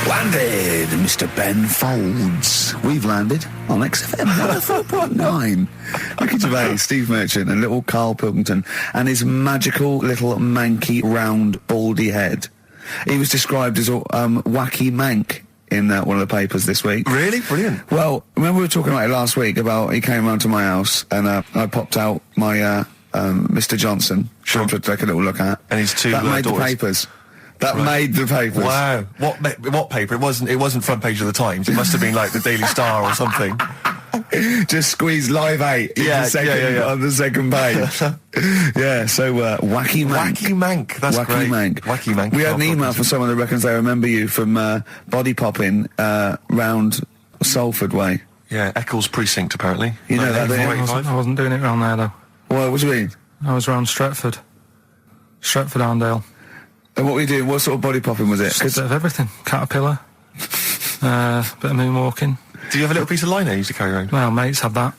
Landed, Mr. Ben Folds. We've landed on XFM 104.9. Ricky Gervais, Steve Merchant, and little Karl Pilkington, and his magical little manky, round, baldy head. He was described as a wacky mank in one of the papers this week. Really? Brilliant. Well, remember we were talking about it last week about he came round to my house and I popped out my Mr. Johnson, sure, to take a little look at. And his two that made daughters. the papers. That made the papers. Wow. What paper? It wasn't front page of the Times. It must have been like the Daily Star or something. Just squeeze Live 8 in the second, on the second page. Yeah, so Wacky Mank. Wacky Mank, that's Wacky great. Mank. Wacky Mank. We had an email from someone that reckons they remember you from body popping round Salford Way. Yeah, Eccles Precinct, apparently. You know that, don't you? I wasn't doing it round there, though. Well, what do you mean? I was round Stretford. Stretford-Arndale. And what were you doing? What sort of body popping was it? Just a bit of everything. Caterpillar. Bit of moonwalking. Do you have a little piece of line you used to carry around? Well, mates had that.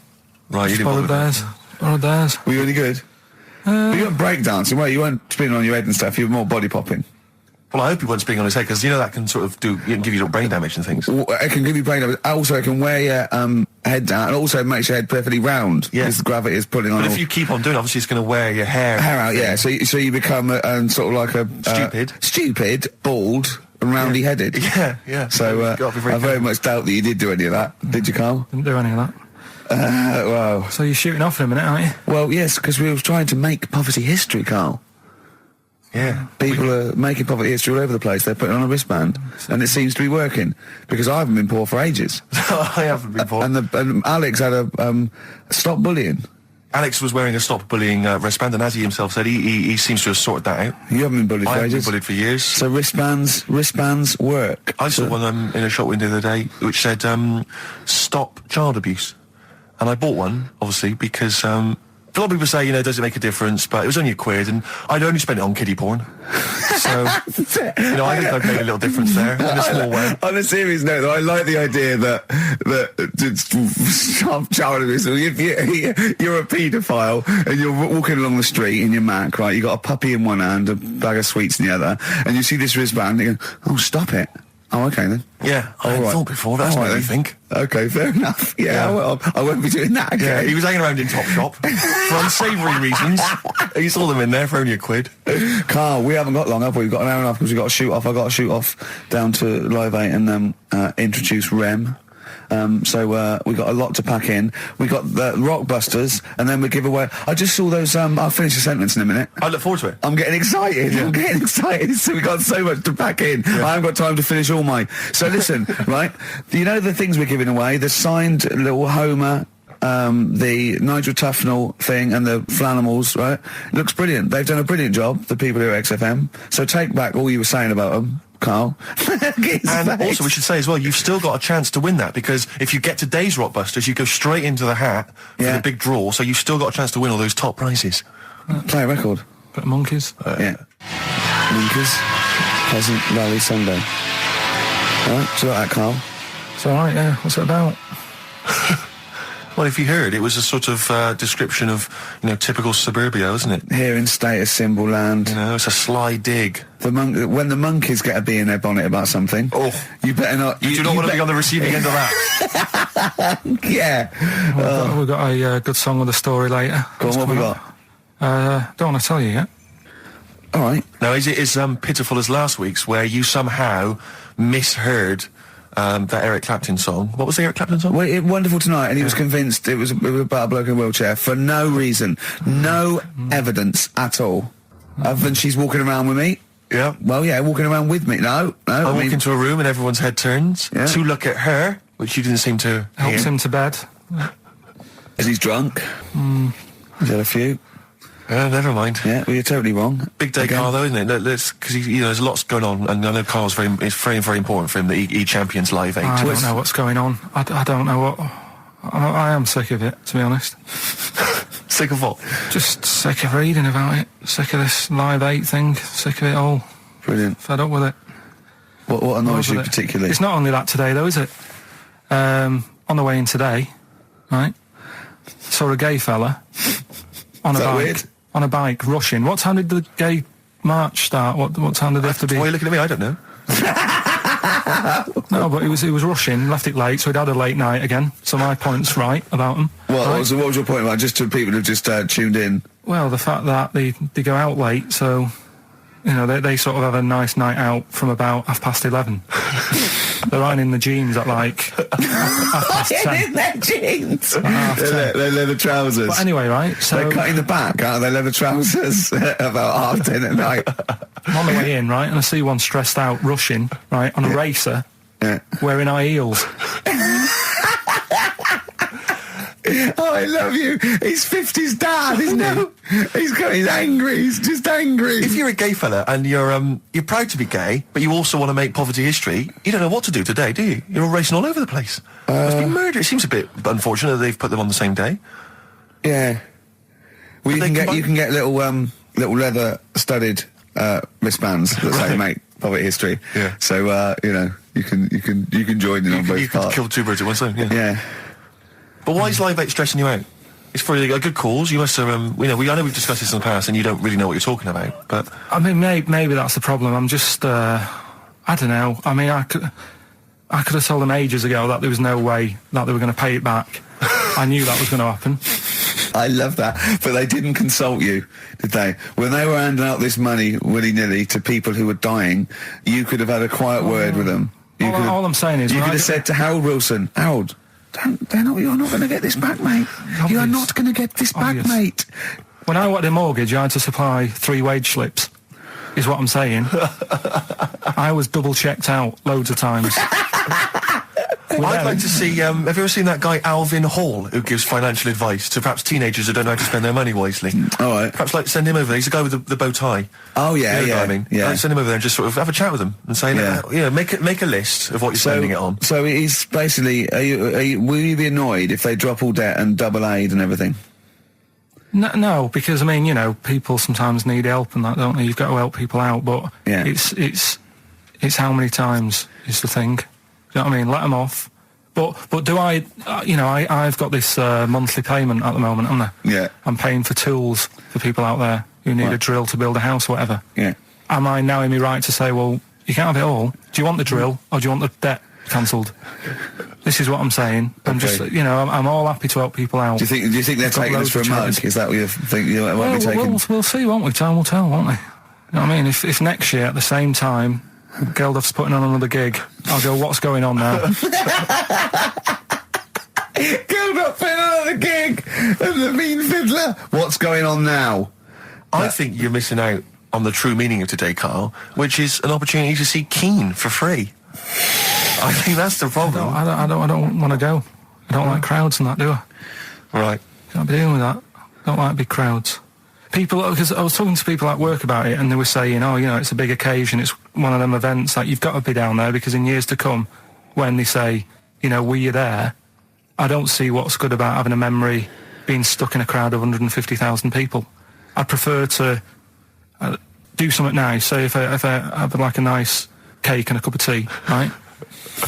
Right, you didn't borrowed theirs. Borrowed theirs. Were you any good? But you weren't breakdancing, well, you weren't spinning on your head and stuff, you were more body popping. Well, I hope he wasn't spinning on his head, because you know that can sort of give you little brain damage and things. It can give you brain damage. Also, it can wear your head down, and also it makes your head perfectly round. Yeah. Because the gravity is pulling on. But if you keep on doing it, obviously it's going to wear your hair out, yeah. So you become sort of like a... stupid, bald, and roundy-headed. Yeah. So I very much doubt that you did do any of that. Did you, Karl? Didn't do any of that. Well... So you're shooting off in a minute, aren't you? Well, yes, because we were trying to make poverty history, Karl. Yeah. People are making poverty history all over the place. They're putting on a wristband, and it seems to be working, because I haven't been poor for ages. I haven't been poor. And Alex had a stop bullying. Alex was wearing a stop bullying wristband, and as he himself said, he seems to have sorted that out. You haven't been bullied for ages? I haven't been bullied for years. So wristbands work. I saw one in a shop window the other day which said, stop child abuse. And I bought one, obviously, because a lot of people say, does it make a difference? But it was only £1, and I'd only spent it on kiddie porn. So, I think I've made a little difference there, in a small way. On a serious note, though, I like the idea that stop child abuse. If you're a paedophile and you're walking along the street in your Mac, right, you got a puppy in one hand, a bag of sweets in the other, and you see this wristband, and you go, oh, stop it. Oh, okay then. Yeah, I hadn't thought before. That's what I think. Okay, fair enough. Yeah. Well, I won't be doing that again. Yeah, he was hanging around in Topshop for unsavoury reasons. You saw them in there for only £1. Karl, we haven't got long, have we? We've got an hour and a half because we've got to shoot off. I've got to shoot off down to Live 8 and introduce Rem. So we got a lot to pack in. We got the Rockbusters, and then we give away. I just saw those. I'll finish the sentence in a minute. I look forward to it. I'm getting excited. Yeah. I'm getting excited. So we got so much to pack in. Yeah. I haven't got time to finish all my. So listen, right? You know the things we're giving away. The signed little Homer. The Nigel Tufnell thing and the Flanimals, right? Looks brilliant. They've done a brilliant job, the people here at XFM. So take back all you were saying about them, Karl. And also we should say as well, you've still got a chance to win that, because if you get today's Rockbusters, you go straight into the hat for the big draw, so you've still got a chance to win all those top prizes. Play a record. Bit of Monkeys. Yeah. Monkeys, Pleasant Valley Sunday. Alright, do you like that, Karl? It's alright, yeah. What's it about? Well, if you heard, it was a sort of description of, typical suburbia, isn't it? Here in status symbol land. It's a sly dig. When the monkeys get a bee in their bonnet about something, you better not... You do not want to be on the receiving end of that. Yeah. We've got a good song with a story later. Go on, what we got? Don't want to tell you yet. All right. Now, is it as pitiful as last week's, where you somehow misheard that Eric Clapton song? What was the Eric Clapton song? Well, Wonderful Tonight, and he was convinced it was about a bloke in a wheelchair for no reason, no evidence at all, other than she's walking around with me. Yeah. Well, yeah, walking around with me. No. I walk into a room and everyone's head turns to look at her, which you didn't seem to Helps him to bed. Is he drunk? He's had a few. Never mind. Yeah, well, you're totally wrong. Big day, Karl, though, isn't it? Because there's lots going on, and I know Karl's it's very, very important for him that he champions Live 8. I don't know what's going on. I don't know what... I am sick of it, to be honest. Sick of what? Just sick of reading about it. Sick of this Live 8 thing. Sick of it all. Brilliant. Fed up with it. What annoys you particularly? It's not only that today, though, is it? On the way in today, right, saw a gay fella on a bike. Weird? On a bike, rushing. What time did the gay march start? What time did they have to be? Why are you looking at me? I don't know. No, but he was rushing, left it late, so he'd had a late night again. So my point's right about him. What was your point about, just to people who've just tuned in? Well, the fact that they go out late, so, you know, they sort of have a nice night out from about 11:30. They're ironing the jeans at like 10:30. In their jeans. Their leather trousers. But anyway, right, so... They're cutting the back out of their leather trousers about 10:30 at night. I'm on the way in, right, and I see one stressed out, rushing, right, on a racer, wearing high heels. Oh, I love you. He's 50's dad, isn't he? He's angry. He's just angry. If you're a gay fella and you're proud to be gay, but you also want to make poverty history, you don't know what to do today, do you? You're all racing all over the place. Must be murder. It seems a bit unfortunate that they've put them on the same day. Yeah. Well, you can get little leather studded wristbands that say make poverty history. Yeah. So you know, you can join in on both you parts. could kill two birds at one stone. Yeah. But why is Live 8 stressing you out? It's for a good cause. You must have, I know we've discussed this in the past, and you don't really know what you're talking about. But I mean, maybe that's the problem. I'm just, I don't know. I mean, I could have told them ages ago that there was no way that they were going to pay it back. I knew that was going to happen. I love that. But they didn't consult you, did they? When they were handing out this money willy-nilly to people who were dying, you could have had a quiet word with them. All I'm saying is... You could have said to Harold Wilson, Harold... you're not going to get this back, mate. Obvious. You're not going to get this back, mate. When I wanted a mortgage, I had to supply 3 wage slips, is what I'm saying. I was double-checked out loads of times. I'd like to see, have you ever seen that guy Alvin Hall, who gives financial advice to perhaps teenagers who don't know how to spend their money wisely? All right. Perhaps send him over there. He's the guy with the bow tie. Oh, yeah, you know yeah. I mean? Yeah. Send him over there and just sort of have a chat with him and say, make a list of what you're spending it on. So he's basically, will you be annoyed if they drop all debt and double aid and everything? No, because, I mean, you know, people sometimes need help and that, don't they? You've got to help people out, but it's how many times is the thing. You know what I mean? Let them off. But do I, I've got this monthly payment at the moment, haven't I? Yeah. I'm paying for tools for people out there who need a drill to build a house or whatever. Yeah. Am I now in my right to say, well, you can't have it all? Do you want the drill or do you want the debt cancelled? This is what I'm saying. I'm just, I'm all happy to help people out. Do you think they're taking this for a mug? Is that what you think you might be taking? We'll see, won't we? Time will tell, won't we? You know what I mean? If next year at the same time Geldof's putting on another gig, I'll go, what's going on now? Geldof putting on another gig and the mean fiddler. What's going on now? I think you're missing out on the true meaning of today, Carl, which is an opportunity to see Keane for free. I think that's the problem. I don't want to go. I don't like crowds and that, do I? Right. Can't be dealing with that. Don't like big crowds. People, because I was talking to people at work about it, and they were saying, it's a big occasion, it's one of them events, like, you've got to be down there, because in years to come, when they say, were you there, I don't see what's good about having a memory being stuck in a crowd of 150,000 people. I'd prefer to do something nice, say if I have like a nice cake and a cup of tea, right?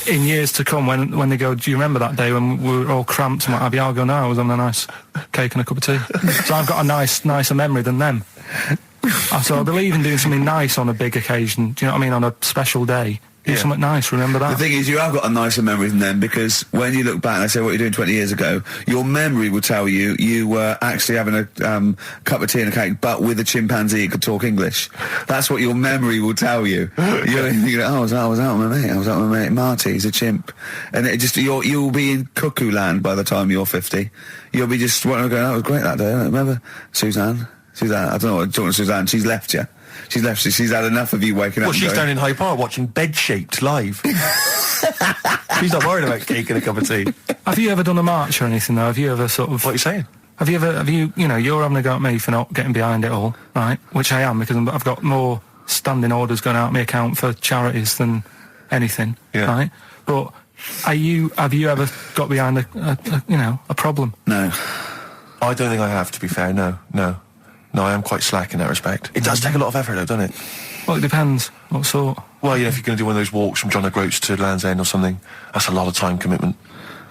In years to come, when they go, do you remember that day when we were all cramped and what have you? I'll go, no, I was having a nice cake and a cup of tea. So I've got a nicer memory than them. So I believe in doing something nice on a big occasion, do you know what I mean, on a special day. Do something nice, remember that. The thing is, you have got a nicer memory than them, because when you look back and they say what you're doing 20 years ago, your memory will tell you were actually having a cup of tea and a cake, but with a chimpanzee who could talk English. That's what your memory will tell you. You're thinking, I was out with my mate. I was out with my mate Marty. He's a chimp, and it just you'll be in cuckoo land by the time you're 50. You'll be just going, that was great that day. Remember Suzanne? I don't know what I'm talking to Suzanne. She's left you. She's left you. She's had enough of you waking up. Well, she's down in Hyde Park watching Bed-Shaped live. She's not worried about cake and a cup of tea. Have you ever done a march or anything, though? Have you ever sort of... What are you saying? Have you, you're having a go at me for not getting behind it all, right? Which I am, because I've got more standing orders going out of my account for charities than anything, right? But have you ever got behind a problem? No. I don't think I have, to be fair, no. No, I am quite slack in that respect. It does take a lot of effort, though, doesn't it? Well, it depends. What sort? Well, if you're going to do one of those walks from John O'Groats to Land's End or something, that's a lot of time commitment.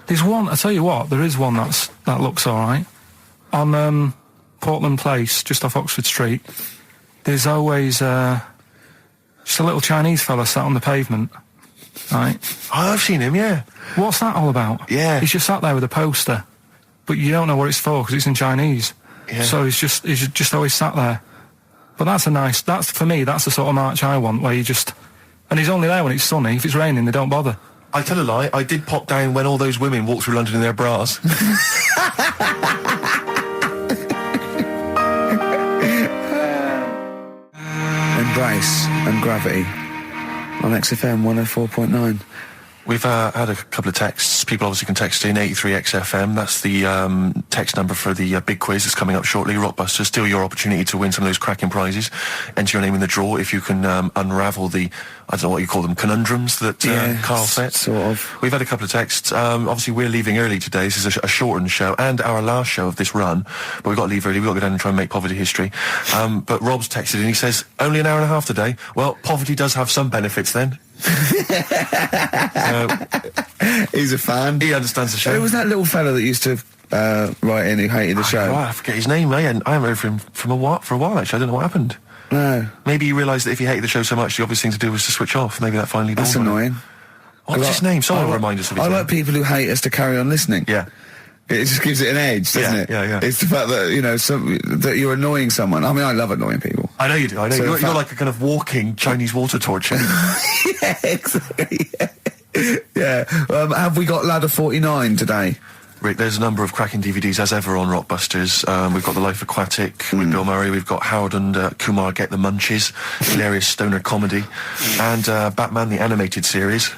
There's one, I tell you what, there is one that looks all right. On Portland Place, just off Oxford Street, there's always just a little Chinese fella sat on the pavement. right? Oh, I've seen him, yeah. What's that all about? Yeah. He's just sat there with a poster, but you don't know what it's for because it's in Chinese. Yeah. So he's just always sat there. But that's for me, that's the sort of march I want, where you just, and he's only there when it's sunny. If it's raining, they don't bother. I tell a lie, I did pop down when all those women walked through London in their bras. Embrace and Gravity on XFM 104.9. We've had a couple of texts. People obviously can text in 83XFM. That's the text number for the big quiz that's coming up shortly. Rockbusters, still your opportunity to win some of those cracking prizes. Enter your name in the draw if you can unravel the, I don't know what you call them, conundrums that Karl set. Sort of. We've had a couple of texts. Obviously, we're leaving early today. This is a shortened show and our last show of this run. But we've got to leave early. We've got to go down and try and make poverty history. But Rob's texted and he says, only an hour and a half today. Well, poverty does have some benefits then. He's a fan. He understands the show. Who was that little fella that used to write in who hated the show? I forget his name. I haven't heard from him for a while, actually. I don't know what happened. No. Maybe he realised that if he hated the show so much, the obvious thing to do was to switch off. Maybe that finally dawned That's on him. annoying. What's his name? Someone remind us of his I name. like people who hate us to carry on listening. Yeah. It just gives it an edge, doesn't it? Yeah. It's the fact that, you know, that you're annoying someone. I mean, I love annoying people. I know you do. I know So you're like a kind of walking Chinese water torch. Yeah, exactly. Yeah. Have we got Ladder 49 today? Rick, there's a number of cracking DVDs as ever on Rockbusters. We've got The Life Aquatic with Bill Murray. We've got Howard and Kumar Get the Munchies, hilarious stoner comedy, and Batman the Animated Series.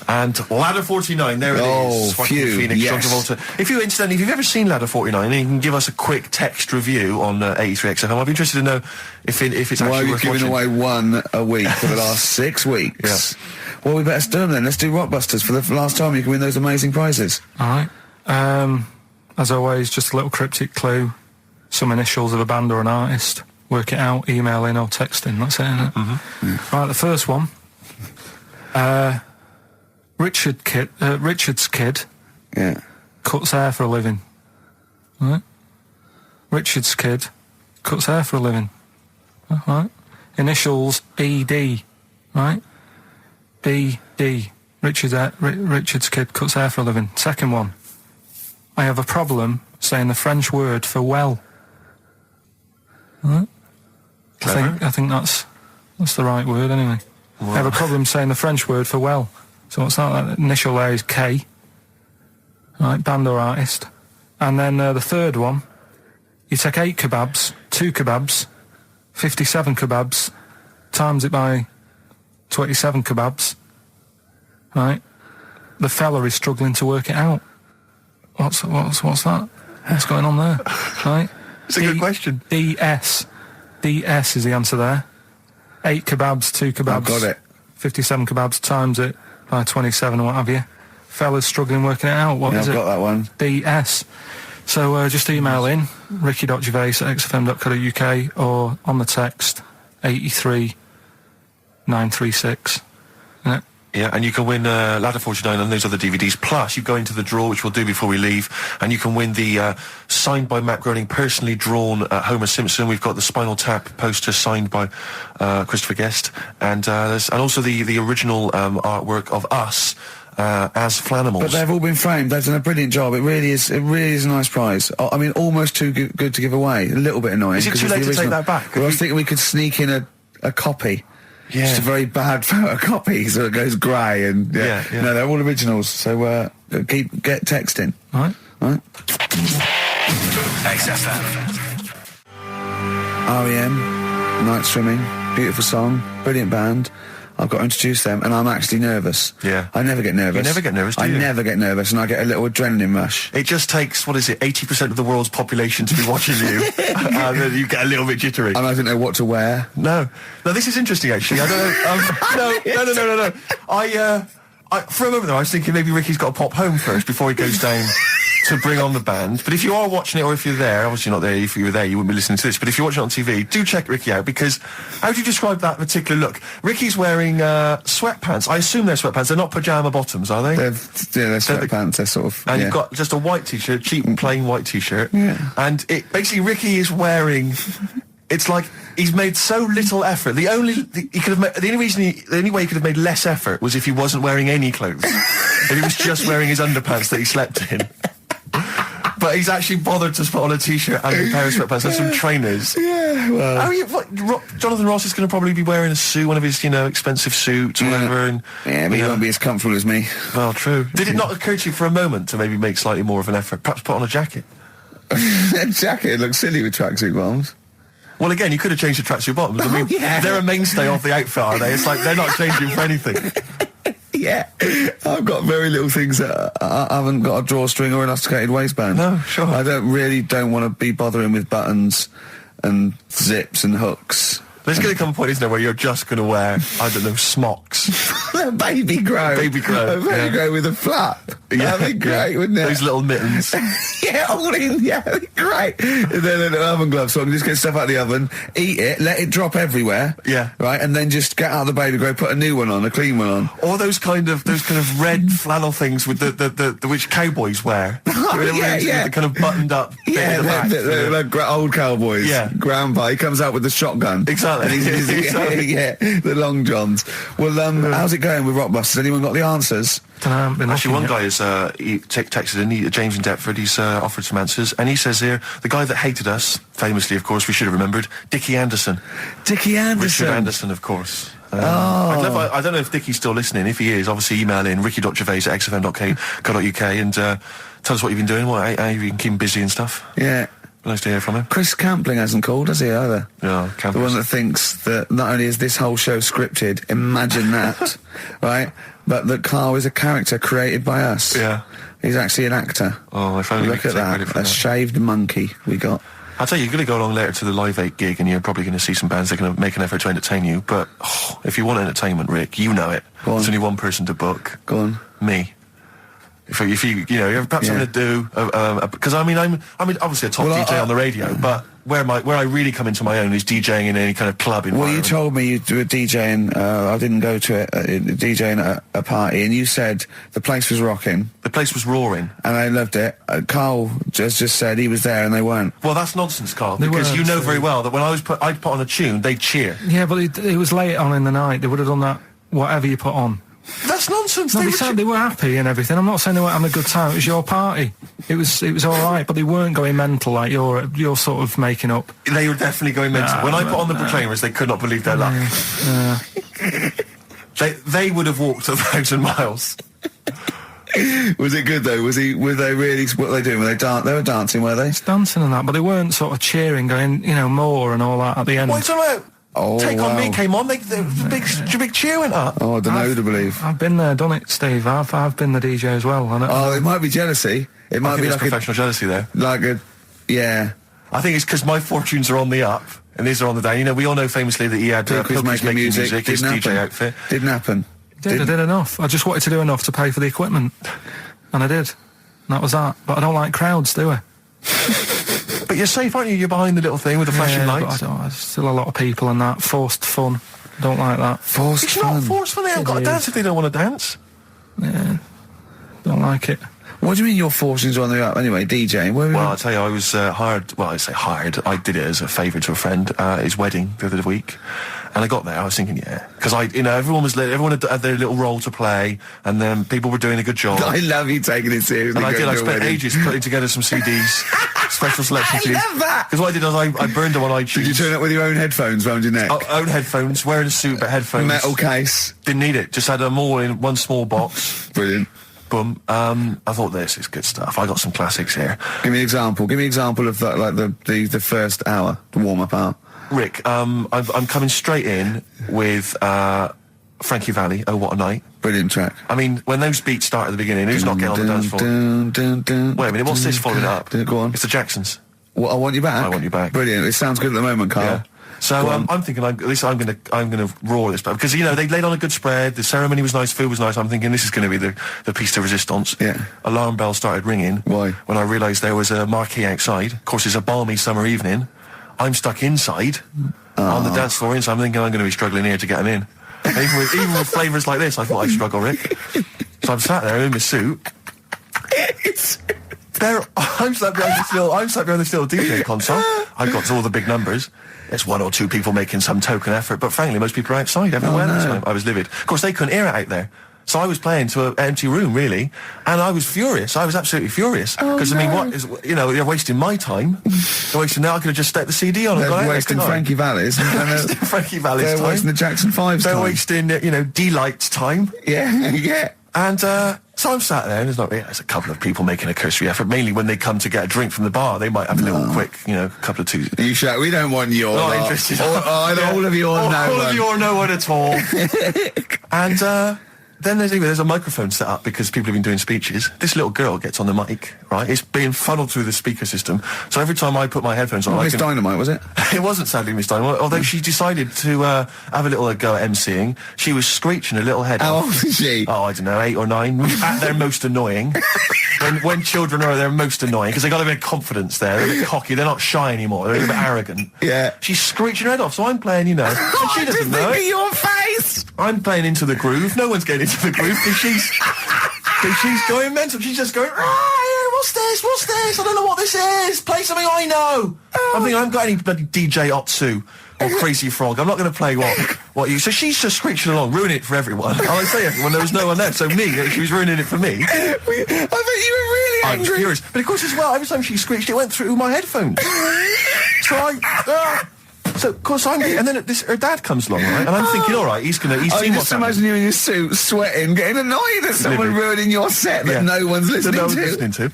And Ladder 49, there it is. Joaquin phew, Phoenix, yes. John Travolta. If you've ever seen Ladder 49, then you can give us a quick text review on 83XFM. I'd be interested to know if it's Why are actually you worth giving watching. away one a week for the last 6 weeks? Yeah. Well, we better do them then. Let's do Rockbusters for the last time. You can win those amazing prizes. All right. As always, just a little cryptic clue, some initials of a band or an artist. Work it out, email in or text in. That's it, isn't it? Mm-hmm. Right, the first one. Richard's kid cuts hair for a living. Right? Richard's kid cuts hair for a living. Right? Initials ED. Right? BD. Richard's kid cuts hair for a living. Second one. I have a problem saying the French word for well. Right? I think that's the right word anyway. Well. I have a problem saying the French word for well. So what's that? That initial there is K. Right, band or artist. And then the third one, you take 8 kebabs, 2 kebabs, 57 kebabs, times it by 27 kebabs. Right? The fella is struggling to work it out. What's that? What's going on there? Right? It's a good question. DS is the answer there. 8 kebabs, 2 kebabs. I've got it. 57 kebabs times it by 27 or what have you. Fella's struggling working it out. What is it? I've got that one. DS. So just email in ricky.gervais@xfm.co.uk or on the text 83936. Yeah. Yeah, and you can win Ladder 49 and those other DVDs. Plus, you go into the draw, which we'll do before we leave, and you can win the signed by Matt Groening, personally drawn Homer Simpson. We've got the Spinal Tap poster signed by Christopher Guest, and also the original artwork of us as Flanimals. But they've all been framed. They've done a brilliant job. It really is a nice prize. I mean, almost too good to give away. A little bit annoying. Is it too late to take that back? Well, I was thinking we could sneak in a copy. Yeah. Just a very bad photocopy, so it goes grey and Yeah. No, they're all originals. So get texting. All right. XFM. REM, Night Swimming, beautiful song, brilliant band. I've got to introduce them, and I'm actually nervous. Yeah. I never get nervous. You never get nervous, do you? I never get nervous, and I get a little adrenaline rush. It just takes, 80% of the world's population to be watching you, and then you get a little bit jittery. And I don't know what to wear. No, this is interesting actually. I don't know. No. I for a moment though, I was thinking maybe Ricky's got to pop home first before he goes down to bring on the band. But if you are watching it, or if you're there, obviously not there. If you were there, you wouldn't be listening to this. But if you're watching it on TV, do check Ricky out, because how do you describe that particular look? Ricky's wearing sweatpants. I assume they're sweatpants. They're not pajama bottoms, are they? They're sweatpants. They're sort of. And yeah. you've got just a white t-shirt, cheap and plain white t-shirt. Yeah. And basically Ricky is wearing. It's like he's made so little effort. The only way he could have made less effort was if he wasn't wearing any clothes. If he was just wearing his underpants that he slept in. But he's actually bothered to put on a t-shirt and a pair of sweatpants and some trainers. Yeah, well... Jonathan Ross is going to probably be wearing a suit, one of his, expensive suits or whatever. And, but he won't be as comfortable as me. Well, true. Did it not occur to you for a moment to maybe make slightly more of an effort? Perhaps put on a jacket? A jacket looks silly with tracksuit bottoms. Well, again, you could have changed the tracksuit bottoms. I mean, they're a mainstay of the outfit, are they? It's like they're not changing for anything. Yeah, I've got very little things that I haven't got a drawstring or elasticated waistband. No, sure. I don't want to be bothering with buttons and zips and hooks. There's going to come a point, isn't there, where you're just going to wear, I don't know, smocks. A baby grow. Baby grow. A baby grow with a flap. Yeah. That'd be great, wouldn't it? Those little mittens. Yeah, all in. Yeah, that'd be great. And then an oven glove, so I can just get stuff out of the oven, eat it, let it drop everywhere. Yeah. Right, and then just get out of the baby grow, put a new one on, a clean one on. Or those kind of red flannel things with the which cowboys wear. Yeah. The kind of buttoned up bit Yeah, at the back. the old cowboys. Yeah. Grandpa, he comes out with the shotgun. Exactly. And Exactly. yeah, the long johns. Well, how's it going with Rockbusters? Anyone got the answers? Actually, one guy has texted in, James in Deptford, he's offered some answers, and he says here, the guy that hated us, famously, of course, we should have remembered, Dickie Anderson. Dickie Anderson. Richard Anderson, of course. I don't know if Dickie's still listening. If he is, obviously email in ricky.gervais@xfm.co.uk and tell us what you've been doing, how you can keep him busy and stuff. Yeah. Nice to hear from him. Chris Campling hasn't called, has he, either? No, The one that thinks that not only is this whole show scripted, imagine that, right, but that Karl is a character created by us. Yeah. He's actually an actor. Oh, if only we Look could at take credit that, for a that. shaved monkey we got. I'll tell you, you're going to go along later to the Live 8 gig and you're probably going to see some bands that are going to make an effort to entertain you, but if you want entertainment, Rick, you know it. There's only one person to book. Go on. Me. If you you're perhaps having to do because I'm obviously a top DJ on the radio, but where I really come into my own is DJing in any kind of club environment. Well, you told me you were DJing. I didn't go to it. DJing at a party, and you said the place was rocking. The place was roaring, and I loved it. Karl just said he was there, and they weren't. Well, that's nonsense, Karl, because you know very well that when I'd put on a tune, they'd cheer. Yeah, but it was late on in the night. They would have done that whatever you put on. That's nonsense. No, they were happy and everything. I'm not saying they weren't having a good time. It was your party. It was all right, but they weren't going mental like you're sort of making up. They were definitely going mental. When I put on the Proclaimers, they could not believe their luck. They would have walked 1,000 miles. Was it good though? Were they really? What were they doing? They were dancing, were they? It's dancing and that, but they weren't sort of cheering, going, more and all that at the end. What are you talking about? Oh, Take On Me came on, the big cheer went up. Oh, I don't know who to believe. I've been there, done it, Steve. I've been the DJ as well. Oh, it might be jealousy. It might be like professional jealousy there. Yeah. I think it's because my fortunes are on the up and these are on the down. We all know famously that he had Pilkington making music. His DJ outfit. Didn't happen. I did enough. I just wanted to do enough to pay for the equipment, and I did. And that was that. But I don't like crowds, do I? But you're safe, aren't you? You're behind the little thing with the flashing lights. But there's still a lot of people and that. Forced fun. Don't like that. Forced fun? It's not forced fun. They haven't got to dance if they don't want to dance. Yeah. Don't like it. What do you mean your fortunes are on the up? Anyway, DJing. Well, I'll tell you, I was hired. Well, I say hired. I did it as a favour to a friend. His wedding the other week. And I got there, I was thinking, because everyone had their little role to play, and then people were doing a good job. I love you taking it seriously. And I spent ages putting together some CDs, special selection CDs. I love that! Because what I did is I burned them on iTunes. Did you turn up with your own headphones round your neck? Own headphones, wearing a suit, but headphones. Metal case. Didn't need it, just had them all in one small box. Brilliant. Boom. I thought this is good stuff. I got some classics here. Give me an example. Give me an example of that, like the first hour, the warm-up hour. Rick, I'm coming straight in with Frankie Valli, Oh What a Night. Brilliant track. I mean, when those beats start at the beginning, who's not getting on the dance floor? Wait a minute, what's this following up? Go on. It's the Jacksons. What, I Want You Back? I Want You Back. Brilliant. It sounds good at the moment, Karl. Yeah. So I'm thinking, at least I'm gonna roar this, because they laid on a good spread. The ceremony was nice, food was nice. I'm thinking this is going to be the piece de resistance. Yeah. Alarm bell started ringing. Why? When I realised there was a marquee outside. Of course, it's a balmy summer evening. I'm stuck inside on the dance floor. So I'm thinking I'm going to be struggling here to get them in. Even with flavours like this, I thought I'd struggle, Rick. So I'm sat there in my suit. I'm sat behind this little DJ console. I got to all the big numbers. There's one or two people making some token effort, but frankly, most people are outside everywhere. Oh, no. So I was livid. Of course, they couldn't hear it out there. So I was playing to an empty room, really, and I was furious. I was absolutely furious. Because, I mean, what is, you know, they're wasting my time. They're wasting, now I could have just stuck the CD on and They're gone out. wasting Frankie Vallis. Frankie Vallis' They're time. wasting the Jackson 5's They're time. wasting, you know, D-Light's time. Yeah, yeah. And so I'm sat there, and there's a couple of people making a cursory effort. Mainly when they come to get a drink from the bar, they might have a little quick, you know, couple of twos. You shout, we don't want your Not lot. interested. All of you or no All one. of you or no one at all. And then there's a microphone set up because people have been doing speeches. This little girl gets on the mic, right? It's being funneled through the speaker system. So every time I put my headphones on, Miss Dynamite, was it? It wasn't sadly Miss Dynamite, although she decided to have a little go at MCing. She was screeching her little head How off. old is she? Oh, I don't know, 8 or 9, at their most annoying. when children are at their most annoying, because they got a bit of confidence there, they're a bit cocky, they're not shy anymore, they're a bit arrogant. Yeah. She's screeching her head off, so I'm playing, you know, and she doesn't know. Look at your face! I'm playing into the groove, no one's getting into the groove, because she's going mental, she's just going, what's this, I don't know what this is, play something I know. I'm thinking, I haven't got any bloody DJ Otsu or Crazy Frog, I'm not going to play what you... So she's just screeching along, ruining it for everyone. And I say everyone, there was no one there, so me, she was ruining it for me. I bet you were really I was angry. furious. But of course as well, every time she screeched, it went through my headphones. So of course and then her dad comes along, right? And I'm thinking, all right, he's I seen can what's just happening. imagine you in your suit, sweating, getting annoyed at someone Livid. ruining your set that no one's listening no to. one's listening to.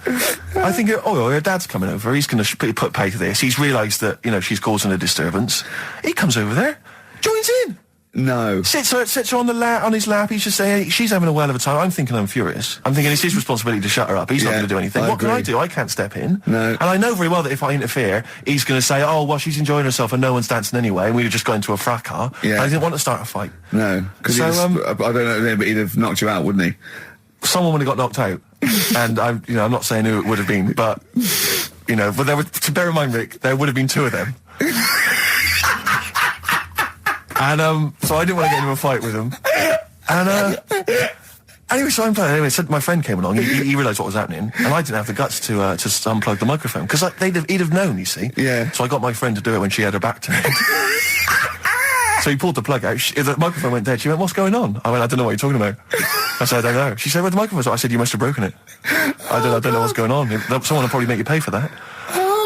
I think, her dad's coming over. He's going to put pay to this. He's realised that, you know, she's causing a disturbance. He comes over there, joins in. No. Sits her on his lap. He's just saying, she's having a whale of a time. I'm thinking I'm furious. I'm thinking it's his responsibility to shut her up. He's not Yeah, going to do anything. I What can I agree. do? I can't step in. No. And I know very well that if I interfere, he's going to say, oh, well, she's enjoying herself and no one's dancing anyway, and we'd have just got into a fracas. Yeah. And I didn't want to start a fight. No. Because So, I don't know, but he'd have knocked you out, wouldn't he? Someone would have got knocked out. And I'm not saying who it would have been, but, you know, but to bear in mind, Rick, there would have been 2 of them. And so I didn't want to get into a fight with them. And anyway, so I'm playing. Anyway, so my friend came along. He realised what was happening, and I didn't have the guts to unplug the microphone because he'd have known. You see. Yeah. So I got my friend to do it when she had her back turned. So he pulled the plug out. The microphone went dead. She went, "What's going on?" I went, "I don't know what you're talking about." I said, "I don't know." She said, "Where's the microphone?" I said, "You must have broken it." I don't know what's going on. Someone will probably make you pay for that.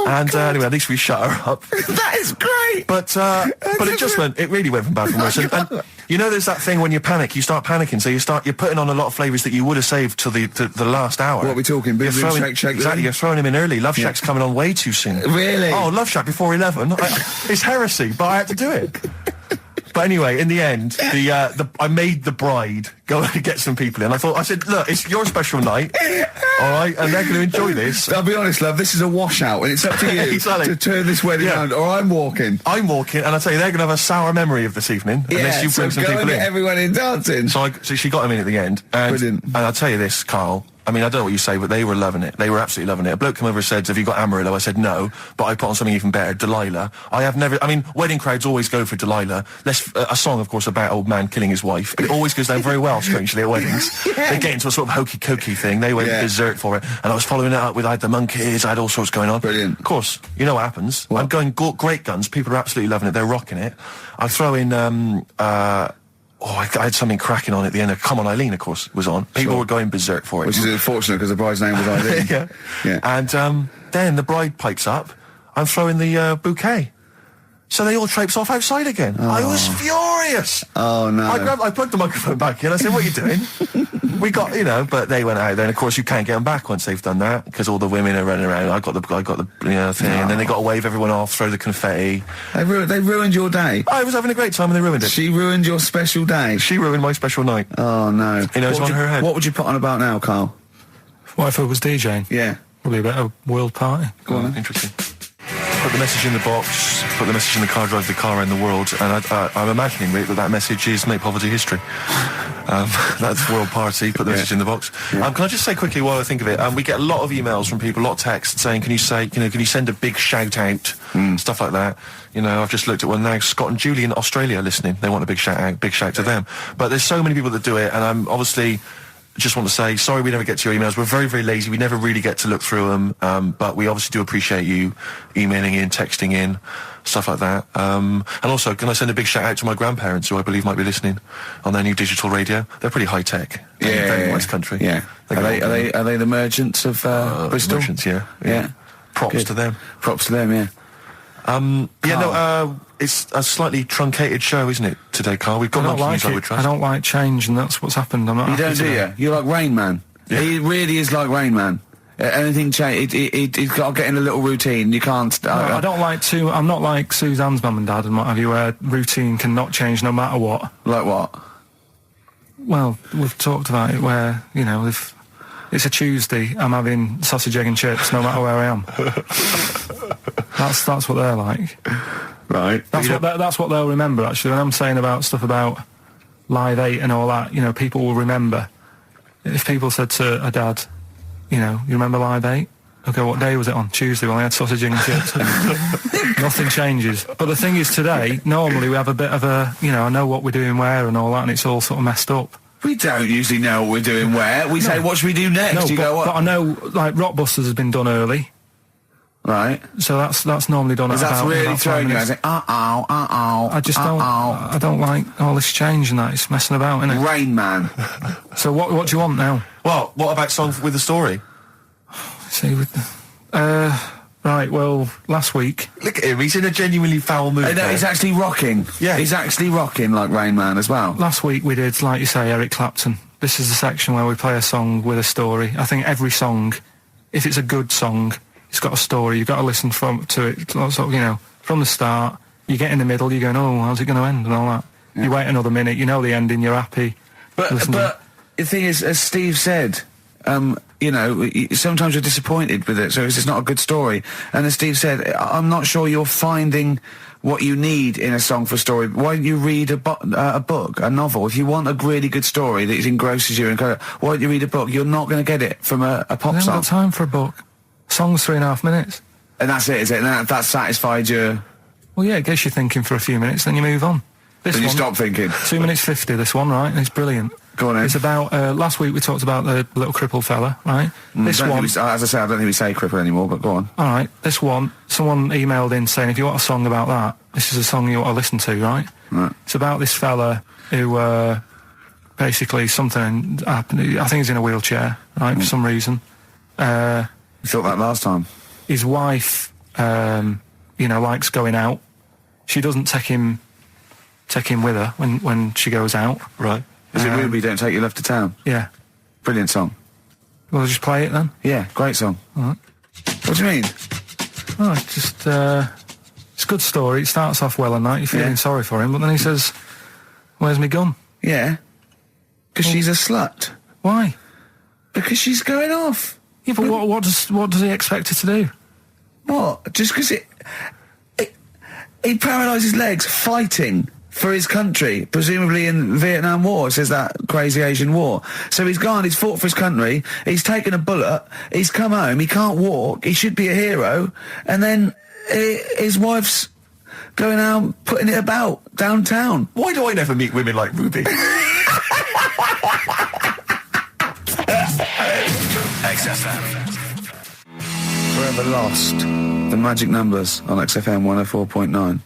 And anyway, at least we shut her up. That is great! But it really went from bad to worse. And you know, there's that thing when you panic, you start panicking, so you're putting on a lot of flavours that you would have saved till the last hour. What are we talking? Boom, boom, shake, shake, exactly, boom? you're throwing him in early. Love Shack's coming on way too soon. Really? Oh, Love Shack before 11. It's heresy, but I had to do it. But anyway, in the end, I made the bride go and get some people in. I said, look, it's your special night, all right, and they're going to enjoy this. I'll be honest, love, this is a washout, and it's up to you Exactly. to turn this wedding around, or I'm walking. I'm walking, and I tell you, they're going to have a sour memory of this evening unless you bring some go people and in. get everyone in dancing. So she got him in at the end. And, Brilliant. And I'll tell you this, Carl. I mean, I don't know what you say, but they were loving it. They were absolutely loving it. A bloke came over and said, "Have you got Amarillo?" I said, "No," but I put on something even better, Delilah. Wedding crowds always go for Delilah. A song, of course, about old man killing his wife, but it always goes down very well, strangely, at weddings. They get into a sort of hokey-cokey thing. They went berserk for it. And I was following it up with, I had the monkeys, I had all sorts going on. Brilliant. Of course, you know what happens. What? I'm going great guns. People are absolutely loving it. They're rocking it. I throw in, I had something cracking on at the end. Come On Eileen, of course, was on. People were going berserk for it. Which is unfortunate because the bride's name was Eileen. Yeah. And then the bride pipes up. I'm throwing the bouquet. So they all traipse off outside again. I was furious. Oh, no. I plugged the microphone back in. I said, "What are you doing?" We got, but they went out there. And of course, you can't get them back once they've done that because all the women are running around. I got the thing, and then they got to wave everyone off, throw the confetti. They ruined your day. I was having a great time, and they ruined it. She ruined your special day. She ruined my special night. Oh, no. You know, it's on her head. What would you put on about now, Carl? What if I was DJing? Yeah. Probably a bit of a world party. Go on then. Interesting. Put the message in the box, put the message in the car, drive the car around the world, and I'm imagining, Rick, that message is make poverty history. That's world party, put the message in the box. Yeah. Can I just say quickly while I think of it, we get a lot of emails from people, a lot of texts saying, can you send a big shout out, stuff like that. I've just looked at one now, Scott and Julie in Australia listening, they want a big shout out, big shout to them. But there's so many people that do it, and I'm obviously, just want to say sorry we never get to your emails. We're very, very lazy. We never really get to look through them, but we obviously do appreciate you emailing in, texting in, stuff like that. And also, can I send a big shout out to my grandparents, who I believe might be listening on their new digital radio? They're pretty high tech. Very West Country. Yeah. Are they the merchants of Bristol? Merchants, yeah. Props Good. to them. Props to them, yeah. It's a slightly truncated show, isn't it, today, Carl? We've got I don't monkey like news, I would it. trust. I don't like change, and that's what's happened. I'm not You happy don't, do today. you? You're like Rain Man. Yeah. He really is like Rain Man. Anything change, he's got to get in a little routine. You can't. No, I don't like to. I'm not like Suzanne's mum and dad and what have you, where routine cannot change no matter what. Like what? Well, we've talked about it where, you know, if it's a Tuesday, I'm having sausage, egg and chips no matter where I am. That's what they're like. Right. That's what they'll remember, actually. When I'm saying about stuff about Live 8 and all that, you know, people will remember. If people said to a dad, you know, you remember Live 8? Okay, what day was it on? Tuesday. Well, I had sausage, egg and chips. Nothing changes. But the thing is, today, normally we have a bit of a, you know, I know what we're doing where and all that, and it's all sort of messed up. We don't usually know what we're doing where. We say, what should we do next? No, You go, what? but I know, like, Rockbusters has been done early. Right. So that's normally done at That's about really 5 throwing you. I minutes. say, I just I don't like all this change and that. It's messing about, isn't it? Rain Man. So what do you want now? Well, what about Song with a Story? See, right, well, last week... Look at him, he's in a genuinely foul mood. No, he's actually rocking. Yeah. He's actually rocking like Rain Man as well. Last week we did, like you say, Eric Clapton. This is the section where we play a song with a story. I think every song, if it's a good song, it's got a story. You've got to listen to it, sort of, you know, from the start. You get in the middle, you're going, oh, how's it going to end and all that. Yeah. You wait another minute, you know the ending, you're happy. But the thing is, as Steve said, you know, sometimes you're disappointed with it, so it's just not a good story. And as Steve said, I'm not sure you're finding what you need in a song for a story. Why don't you read a book, a novel? If you want a really good story that engrosses you, why don't you read a book? You're not going to get it from a pop I haven't song. got time for a book. Song's 3.5 minutes. And that's it, is it? And that satisfied you? Well, yeah, it gets you thinking for a few minutes, then you move on. This Then you one, stop thinking. 2 minutes 50, this one, right? And it's brilliant. Go on, then. It's about, last week we talked about the little crippled fella, right? This one... As I say, I don't think we say cripple anymore, but go on. All right, this one, someone emailed in saying, if you want a song about that, this is a song you want to listen to, right? Right. It's about this fella who, basically something happened. I think he's in a wheelchair, right, for some reason. You thought that last time. His wife, you know, likes going out. She doesn't take him with her when she goes out. Right. Is it Ruby, Don't Take Your Love to Town? Yeah. Brilliant song. Well, just play it then. Yeah, great song. All right. What do you mean? Oh, just, it's a good story. It starts off well and that. You're feeling sorry for him, but then he says, where's my gun? Yeah. Because she's a slut. Why? Because she's going off. Yeah, but what does he expect her to do? What? Just because he paralysed his legs fighting for his country, presumably in the Vietnam War, it says that crazy Asian war. So he's gone, he's fought for his country, he's taken a bullet, he's come home, he can't walk, he should be a hero, and then his wife's going out putting it about downtown. Why do I never meet women like Ruby? XFM. Forever Lost, the magic numbers on XFM 104.9.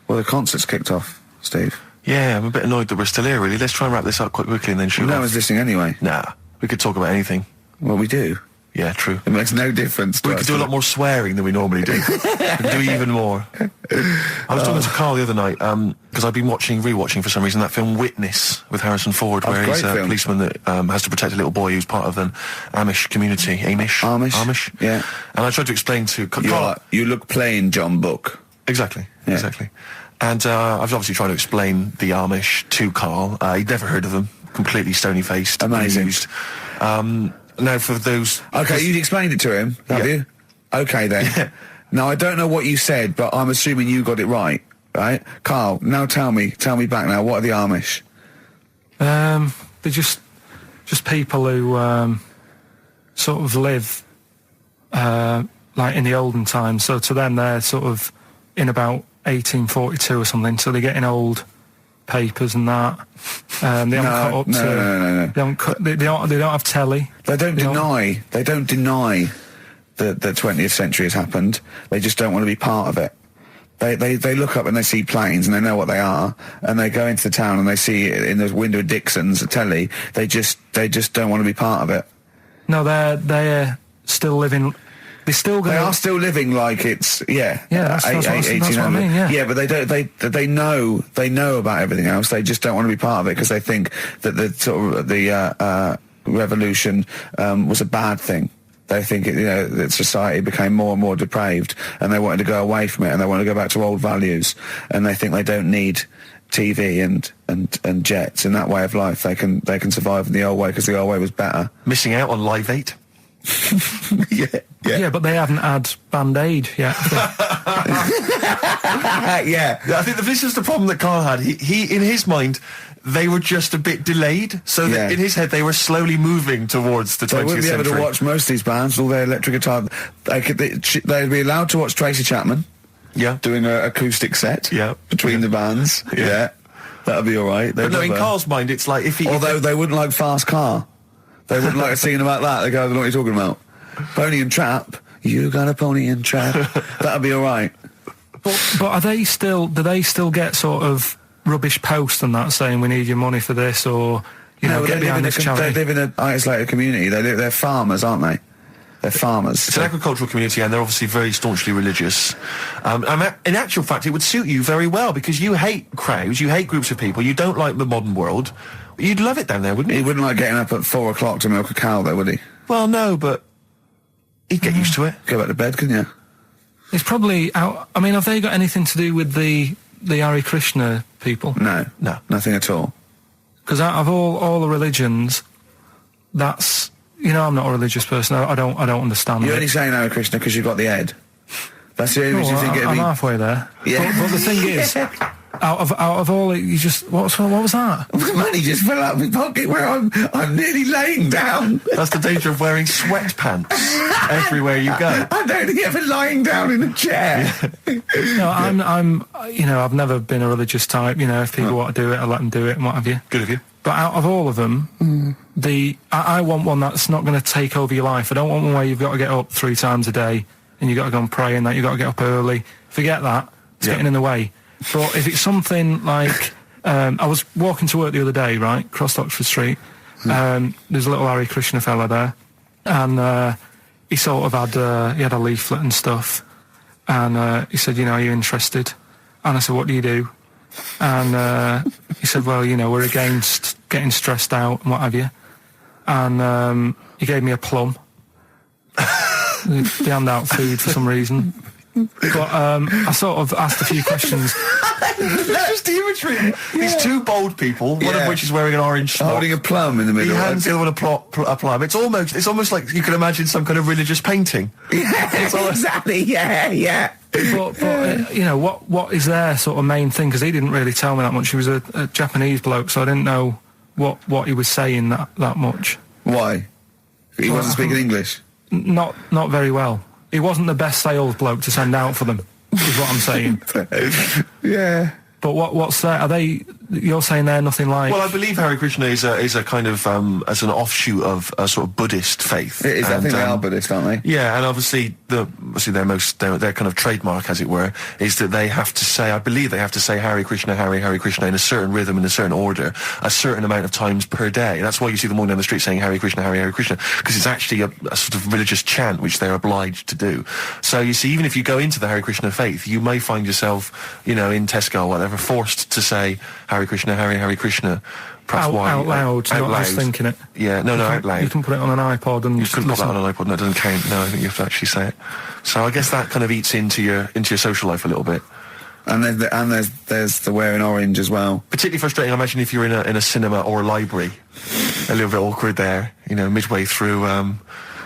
Well, the concert's kicked off, Steve. Yeah, I'm a bit annoyed that we're still here, really. Let's try and wrap this up quite quickly and then shoot Well, no off. one's listening anyway. Nah, we could talk about anything. Well, we do. Yeah, true. It makes no difference to We us, could do a does lot more swearing than we normally do. We could do even more. I was talking to Carl the other night, because I've been rewatching for some reason, that film Witness with Harrison Ford, where he's a policeman that has to protect a little boy who's part of an Amish community. Amish? Yeah. And I tried to explain to Carl... You look plain, John Book. Exactly, Yeah. exactly. And I was obviously trying to explain the Amish to Carl. He'd never heard of them. Completely stony-faced. Amazing. Amused. Now, for those... Okay, you explained it to him, have you? Okay, then. Yeah. Now, I don't know what you said, but I'm assuming you got it right? Carl, now tell me back now, what are the Amish? They're just people who sort of live like in the olden times. So to them, they're sort of in about 1842 or something. So they're getting old papers and that. They haven't caught up to. No. They haven't. They don't have telly. They don't deny that the 20th century has happened. They just don't want to be part of it. They look up and they see planes and they know what they are, and they go into the town and they see it in the window of Dixon's a telly. They just don't want to be part of it. No, they're still living. They are still living like it's that's what I mean. Yeah, but they don't. They know about everything else. They just don't want to be part of it because they think that the sort of the revolution was a bad thing. They think that society became more and more depraved, and they wanted to go away from it, and they want to go back to old values, and they think they don't need TV and jets in that way of life. They can survive in the old way because the old way was better. Missing out on Live 8. Yeah, but they haven't had Band-Aid yet. Yeah, I think this is the problem that Karl had. He in his mind, they were just a bit delayed, so that in his head they were slowly moving towards the 20th century. They wouldn't be able to watch most of these bands, all their electric guitar. They'd be allowed to watch Tracy Chapman. Yeah, doing an acoustic set. Yeah, between the bands. Yeah, that'd be all right. But no, in Karl's mind, it's like if he. Although they wouldn't like Fast Car. They wouldn't like a scene about that. They go, I don't know what you're talking about. Pony and Trap. You got a pony and trap. That'd be all right. But are they still? Do they still get sort of rubbish posts and that saying we need your money for this, or get behind this charity? They live in an isolated community. They're farmers, aren't they? They're farmers. It's an agricultural community, and they're obviously very staunchly religious. In actual fact, it would suit you very well because you hate crowds, you hate groups of people, you don't like the modern world. You'd love it down there, wouldn't you? He wouldn't like getting up at 4 o'clock to milk a cow, though, would he? Well, no, but he'd get used to it. Go back to bed, couldn't you? It's probably out. I mean, have they got anything to do with the Hare Krishna people? No, nothing at all. Because out of all the religions, that's I'm not a religious person. I don't understand. You're only saying Hare Krishna because you've got the head. That's the only reason you think it'd be. I'm halfway there. Yeah. But the thing is, out of all it, you just what was that? Money just fell out of my pocket where I'm nearly laying down. That's the danger of wearing sweatpants everywhere you go. I'm only ever lying down in a chair. No, I'm I've never been a religious type. If people want to do it, I let them do it and what have you. Good of you. But out of all of them, I want one that's not going to take over your life. I don't want one where you've got to get up 3 times a day and you've got to go and pray and that you've got to get up early. Forget that. It's getting in the way. But if it's something like, I was walking to work the other day, right, crossed Oxford Street. There's a little Hare Krishna fella there, and he sort of had he had a leaflet and stuff, and he said, are you interested? And I said, what do you do? And he said, well, we're against getting stressed out and what have you. And he gave me a plum. They hand out food for some reason. But I sort of asked a few questions. It's just the imagery. These 2 bald people, one of which is wearing an orange smock, holding a plum in the middle. He hands the other one a plum. It's almost like you can imagine some kind of religious painting. Yeah, exactly. Yeah. But what is their sort of main thing? Because he didn't really tell me that much. He was a Japanese bloke, so I didn't know what he was saying that much. Why? He wasn't speaking English? Not very well. He wasn't the best sales bloke to send out for them, is what I'm saying. Yeah. But what's that? Are they? You're saying they're nothing like? Well, I believe Hare Krishna is a kind of as an offshoot of a sort of Buddhist faith. It is. I think they are Buddhist, aren't they? Yeah, and obviously their kind of trademark, as it were, is that they have to say. I believe they have to say Hare Krishna, Hare Krishna in a certain rhythm, in a certain order, a certain amount of times per day. That's why you see them walking down the street saying Hare Krishna, Hare Krishna, because it's actually a sort of religious chant which they're obliged to do. So you see, even if you go into the Hare Krishna faith, you may find yourself, in Tesco or whatever, forced to say Hare Krishna, Hare Krishna. Perhaps out loud, not just thinking it. Yeah, no, out loud. You can put it on an iPod and you can put that on an iPod. That doesn't count. No, I think you have to actually say it. So I guess that kind of eats into your social life a little bit. And there's the wearing orange as well. Particularly frustrating, I imagine, if you're in a cinema or a library. A little bit awkward there, midway through.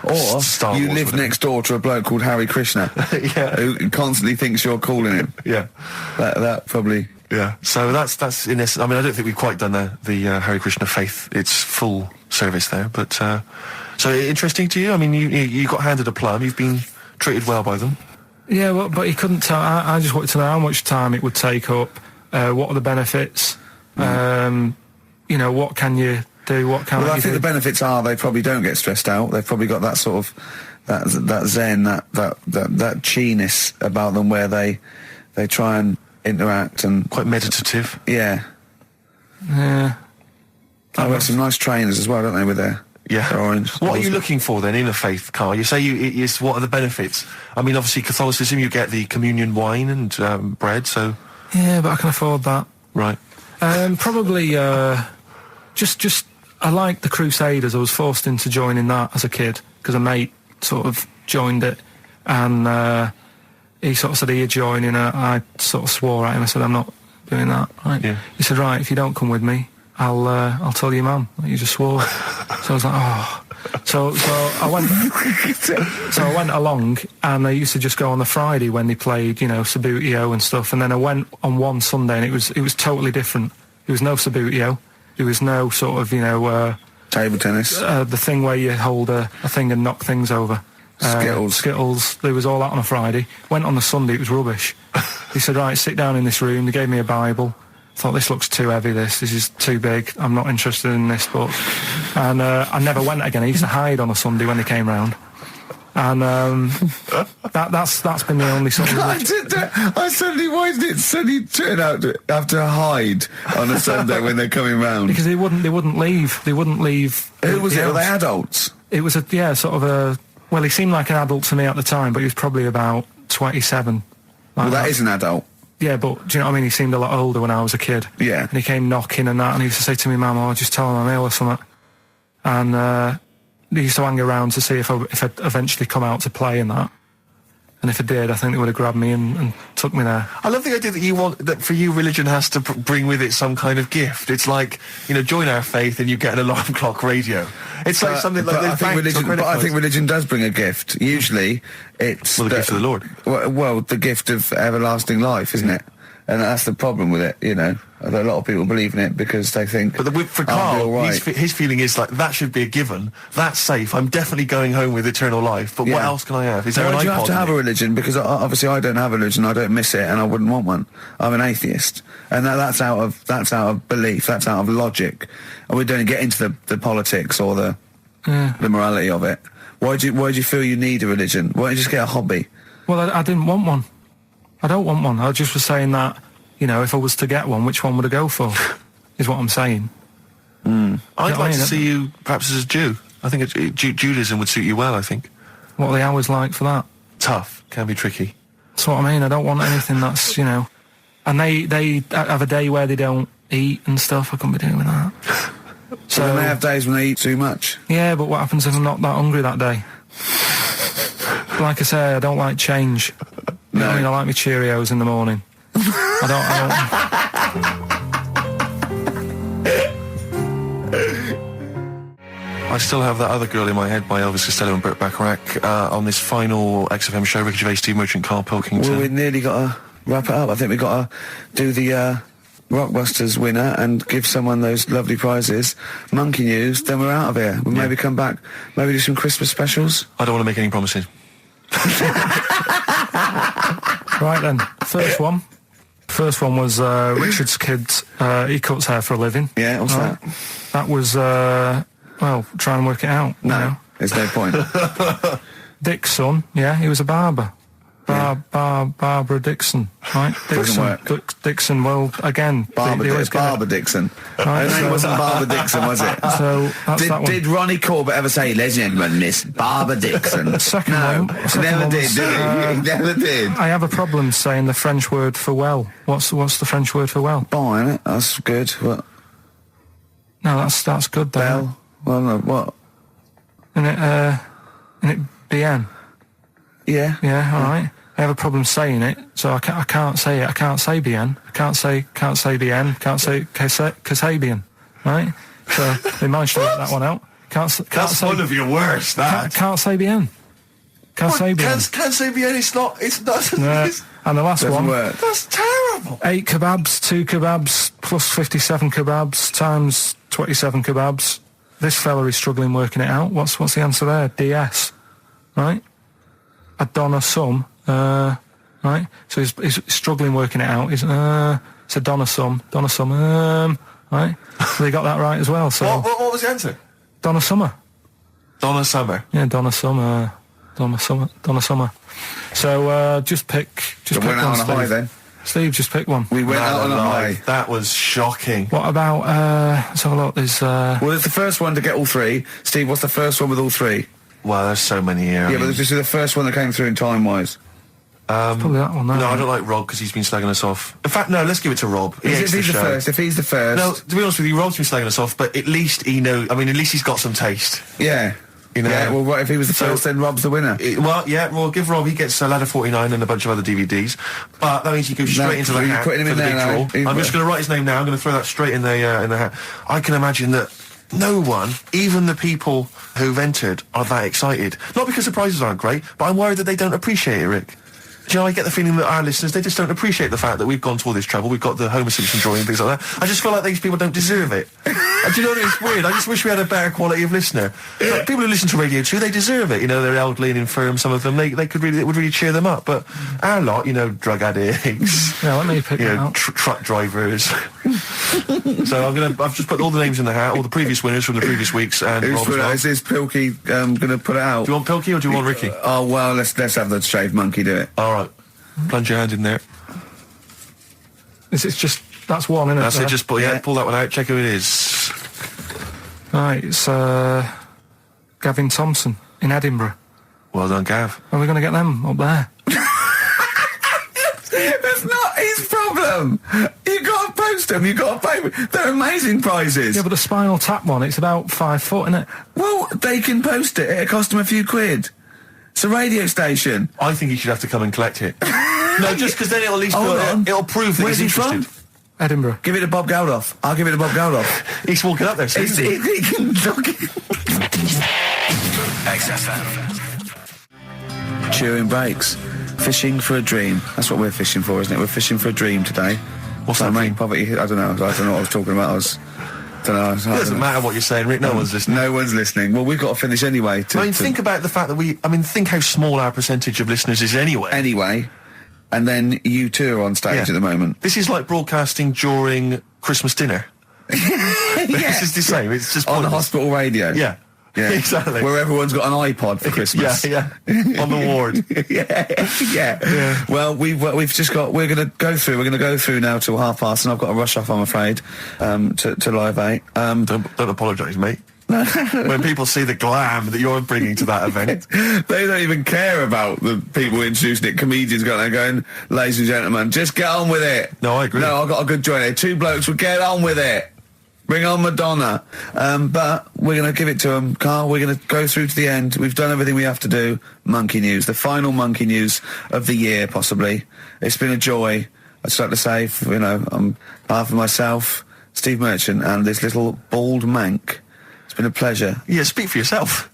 Or Star you Wars, live next door to a bloke called Hare Krishna, who constantly thinks you're calling him. Yeah, that probably. Yeah, so that's in essence. I mean, I don't think we've quite done the Hare Krishna faith its full service there, but so interesting to you. I mean, you got handed a plum. You've been treated well by them. Yeah, well, but he couldn't tell. I just wanted to know how much time it would take up. What are the benefits? You know, what can you do? What can Well, I you think do? the benefits are they probably don't get stressed out. They've probably got that sort of that zen, that chi-ness about them, where they try and interact and Quite meditative. yeah. Yeah. I've got some nice trainers as well, don't they, with their orange. What are you looking for then in a faith, Carl? You say what are the benefits? I mean, obviously Catholicism, you get the communion wine and bread, so... Yeah, but I can afford that. Right. Probably, just I like the Crusaders. I was forced into joining that as a kid because a mate sort of joined it, and he sort of said he'd join, and I sort of swore at him. I said, I'm not doing that. Right? Yeah. He said, right, if you don't come with me, I'll tell your mum that you just swore. So I was like, oh. So I went. So I went along, and they used to just go on the Friday when they played, you know, Sabutio and stuff. And then I went on one Sunday, and it was totally different. There was no Sabutio. There was no sort of, you know, Table tennis. the thing where you hold a thing and knock things over. Skittles. There was all that on a Friday. Went on the Sunday. It was rubbish. He said, right, sit down in this room. They gave me a Bible. Thought, this looks too heavy, this is too big, I'm not interested in this book. And I never went again. I used to hide on a Sunday when they came round. And that's been the only sort of... I suddenly, why did it suddenly turn out to have to hide on a Sunday when they're coming round? Because they wouldn't leave. They wouldn't leave. Who was it? Were they house. adults? It was sort of a... Well, he seemed like an adult to me at the time, but he was probably about 27. Well, that is an adult. Yeah, but do you know what I mean? He seemed a lot older when I was a kid. Yeah. And he came knocking and that, and he used to say to me, Mum, I'll just tell him I'm ill or something. And he used to hang around to see if I'd eventually come out to play and that. And if I did, I think they would have grabbed me and took me there. I love the idea that for you, religion has to bring with it some kind of gift. It's like, you know, join our faith and you get an alarm clock radio. It's like something like I think religion does bring a gift. Usually, it's the gift of the Lord. Well, the gift of everlasting life, isn't it? And that's the problem with it, you know. A lot of people believe in it because they think... But for Carl, his feeling is like, that should be a given. That's safe. I'm definitely going home with eternal life. But what else can I have? Is there an iPod? Do you have to have a religion? Because obviously I don't have a religion. I don't miss it, and I wouldn't want one. I'm an atheist. And that's out of belief. That's out of logic. And we don't get into the politics or the morality of it. Why do you feel you need a religion? Why don't you just get a hobby? Well, I didn't want one. I don't want one. I just was saying that, you know, if I was to get one, which one would I go for? Is what I'm saying. I'd like to see you perhaps as a Jew. I think Judaism would suit you well, I think. What are the hours like for that? Tough. Can be tricky. That's what I mean. I don't want anything that's, you know... And they have a day where they don't eat and stuff. I couldn't be doing that. So then they have days when they eat too much. Yeah, but what happens if I'm not that hungry that day? Like I say, I don't like change. You know what I mean? I like my Cheerios in the morning. I still have that other girl in my head by Elvis Costello and Burt Bacharach on this final XFM show. Ricky Gervais, Steve Merchant, Karl Pilkington. Well, we nearly got to wrap it up. I think we've got to do the Rockbusters winner and give someone those lovely prizes. Monkey News, then we're out of here. We'll maybe come back, maybe do some Christmas specials. I don't want to make any promises. Right then, first one was Richard's kid. He cuts hair for a living. Yeah, what's that? That was well, try and work it out. No, you know. there's no point. Dick's son, yeah, he was a barber. Barbara Dixon, right? Doesn't work. Dixon, well, again, Barbara Dixon. Right, Her name wasn't Barbara Dixon, was it? So that's that one. Did Ronnie Corbett ever say, ladies and gentlemen, Miss Barbara Dixon? Second one. Never did he? He never did. I have a problem saying the French word for well. What's the French word for well? Bon, isn't it? That's good. What? No, that's good though. Bell? Well, no, what? Isn't it bien? Yeah. Yeah, all right. I have a problem saying it, so I can't say it. I can't say bien. I can't say bien. Can't say Kasabian, right? So they managed to work that one out. That's one of your worst. Can't say bien. Can't say bien. Can't say bien. It's not. No. And the last one. Work. That's terrible. 8 kebabs, 2 kebabs, plus 57 kebabs times 27 kebabs. This fella is struggling working it out. What's the answer there? DS, right? A Donna sum. Right, so he's struggling working it out. He's So Donna Summer, right? So they got that right as well. So What was the answer? Donna Summer. Donna Summer. Yeah, Donna Summer. So just pick We one, went out on a Steve. high then. Steve, just pick one. We went out on a high. That was shocking. What about, let's have a look, there's, Well, it's the first one to get all three. Steve, what's the first one with all three? Well, there's so many here. Yeah, but this is the first one that came through in time-wise. probably that one, No, I don't like Rob because he's been slagging us off. In fact, no, let's give it to Rob. He hates If he's the show. first, if he's the first... No, to be honest with you, Rob's been slagging us off, but at least he knows. I mean, at least he's got some taste. Yeah. You know? Yeah, well, what if he was the So- first, then Rob's the winner? Well, yeah, well, give Rob, he gets Ladder 49 and a bunch of other DVDs, but that means he goes straight into the you're hat putting him for in the there big now. draw. I'm just going to write his name now, I'm going to throw that straight in the hat. I can imagine that no one, even the people who've entered, are that excited. Not because the prizes aren't great, but I'm worried that they don't appreciate it, Rick. Do you know, I get the feeling that our listeners, they just don't appreciate the fact that we've gone to all this trouble. We've got the Homer Simpson drawing and things like that. I just feel like these people don't deserve it. And do you know what? It's weird. I just wish we had a better quality of listener. Like, people who listen to Radio 2, they deserve it. You know, they're elderly and infirm, some of them. It would really cheer them up. But our lot, you know, drug addicts, Yeah, let me pick you that know, out. truck drivers. So I've just put all the names in the hat, all the previous winners from the previous weeks, and Who's Rob as put it well. out? Is this Pilky going to put it out? Do you want Pilky or do you want Ricky? Oh, well, let's have the shaved monkey do it. All right. Plunge your hand in there. It's just, that's one, isn't it? That's it. there? Just pull that one out. Check who it is. Right, it's Gavin Thompson in Edinburgh. Well done, Gav. Are we going to get them up there? That's not his problem. You got to post them. You got to pay. They're amazing prizes. Yeah, but the Spinal Tap one, it's about 5 foot, isn't it? Well, they can post it. It'll cost them a few quid. It's a radio station. I think he should have to come and collect it. No, just because then it'll at least Hold on. it'll prove that Where's he's he interested. from? Edinburgh. Give it to Bob Geldof. I'll give it to Bob Geldof. He's walking up there. So He can look it. XFM. Chewing breaks. Fishing for a dream. That's what we're fishing for, isn't it? We're fishing for a dream today. What's So that make dream? poverty. I don't know. I don't know what I was talking about. It doesn't matter what you're saying, Rick. No one's listening. No one's listening. Well, we've got to finish anyway. Think about the fact that think how small our percentage of listeners is anyway. Anyway, and then you two are on stage Yeah. at the moment. This is like broadcasting during Christmas dinner. This is the same. It's just On pointless. hospital radio. Yeah. Yeah. Exactly. Where everyone's got an iPod for Christmas. Yeah. On the ward. yeah. Well, we're going to go through now till 5:30, and I've got to rush off, I'm afraid, to Live 8. Don't apologise, mate. When people see the glam that you're bringing to that event. They don't even care about the people introducing it. Comedians going, ladies and gentlemen, just get on with it. No, I agree. No, I've got a good joint here. Two blokes will get on with it. Bring on Madonna. But we're going to give it to them, Carl. We're going to go through to the end. We've done everything we have to do. Monkey news. The final monkey news of the year, possibly. It's been a joy. I'd just like to say, on behalf of myself, Steve Merchant, and this little bald mank, it's been a pleasure. Yeah, speak for yourself.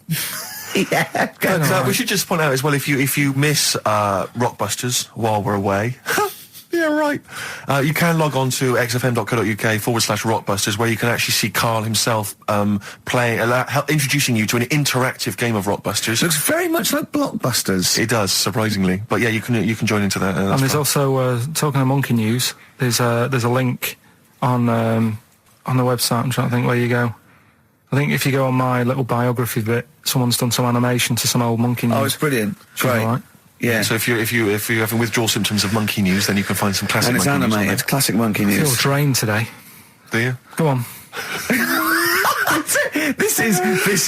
Yeah. But, we should just point out as well, if you miss Rockbusters while we're away, yeah, right. You can log on to xfm.co.uk/Rockbusters, where you can actually see Carl himself introducing you to an interactive game of Rockbusters. Looks very much like Blockbusters. It does, surprisingly. But yeah, you can join into that. And there's also, talking of monkey news, there's a link on the website. I'm trying to think where you go. I think if you go on my little biography bit, someone's done some animation to some old monkey news. Oh, it's brilliant. Which is Great. all right. Yeah. So if you're having withdrawal symptoms of monkey news, then you can find some classic And it's monkey news on animated. there. Classic monkey I feel news. drained today. Do you? Go on. This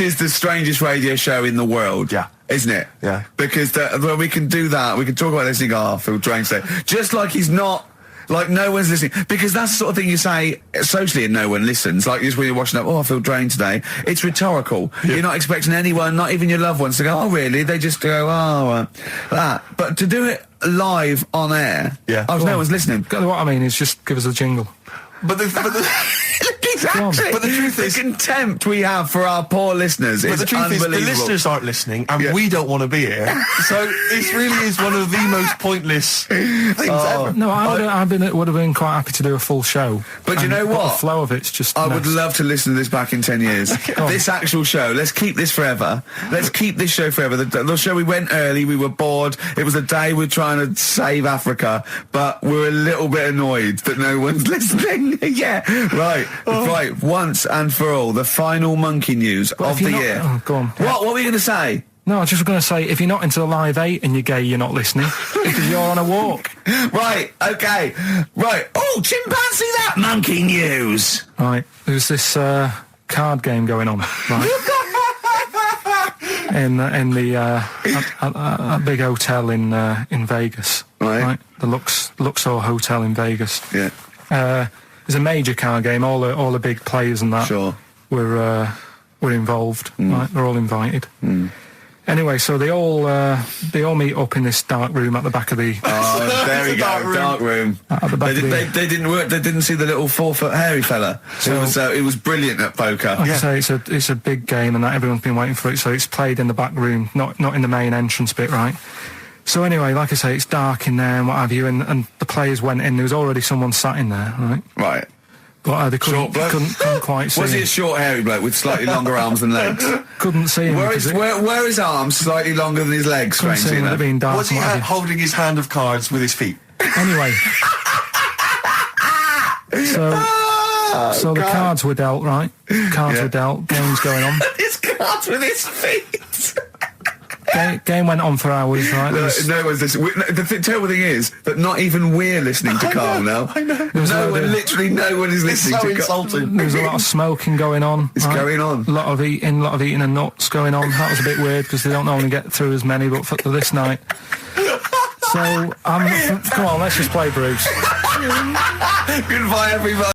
is the strangest radio show in the world. Yeah. Isn't it? Yeah. Because when we can do that, we can talk about this and go, I feel drained today. Just like he's not, like no one's listening. Because that's the sort of thing you say socially and no one listens. Like just when you're watching up, I feel drained today. It's rhetorical. Yeah. You're not expecting anyone, not even your loved ones, to go, oh really? They just go, that. But to do it live on air, Yeah. no Go on. one's listening. What I mean is just give us a jingle. But the He's Exactly. But the truth is, the contempt we have for our poor listeners but is the truth is, unbelievable. the listeners aren't listening, and we don't want to be here. So this really is one of the most pointless things ever. No, would have been quite happy to do a full show. But you know The what? flow of it's just. I would love to listen to this back in 10 years. This actual show, let's keep this forever. Let's keep this show forever. The show, we went early, we were bored. It was a day we're trying to save Africa, but we're a little bit annoyed that no one's listening. Yeah, right. Right, once and for all, the final monkey news of the year. Oh, go on. What were you going to say? No, I was just going to say, if you're not into the Live 8 and you're gay, you're not listening because you're on a walk. Right, okay. Right. Oh, chimpanzee that monkey news. Right, there's this card game going on, right? in the a big hotel in Vegas, Right. The Luxor Hotel in Vegas. Yeah. There's a major card game. All the big players and that Sure. were involved. Right, they're all invited. Anyway, so they all meet up in this dark room at the back of the. Oh, there we go, dark room. At the back of the, They didn't work. They didn't see the little 4-foot hairy fella. So it was brilliant at poker. Like I say, it's a big game, and that everyone's been waiting for it. So it's played in the back room, not in the main entrance bit, right? So anyway, like I say, it's dark in there and what have you, and the players went in. There was already someone sat in there, right? Right. But they Short bloke? couldn't quite see Was he him. a short hairy bloke with slightly longer arms than legs? Couldn't see him. Were because his arms slightly longer than his legs? couldn't see Strangely him, it had enough. been dark. Was he and what have holding his hand of cards with his feet? you. Anyway, so the cards were dealt, right? Cards were dealt. Game's going on. His cards with his feet. Game went on for hours, right? There was- No one's listening. The terrible thing is that not even we're listening to Carl now. I know. Literally no one is listening so to Carl. insulting. There was a lot of smoking going on. It's going on. A lot of eating and nuts going on. That was a bit weird because they don't normally get through as many, but for this night. So, come on, let's just play Bruce. Goodbye, everybody.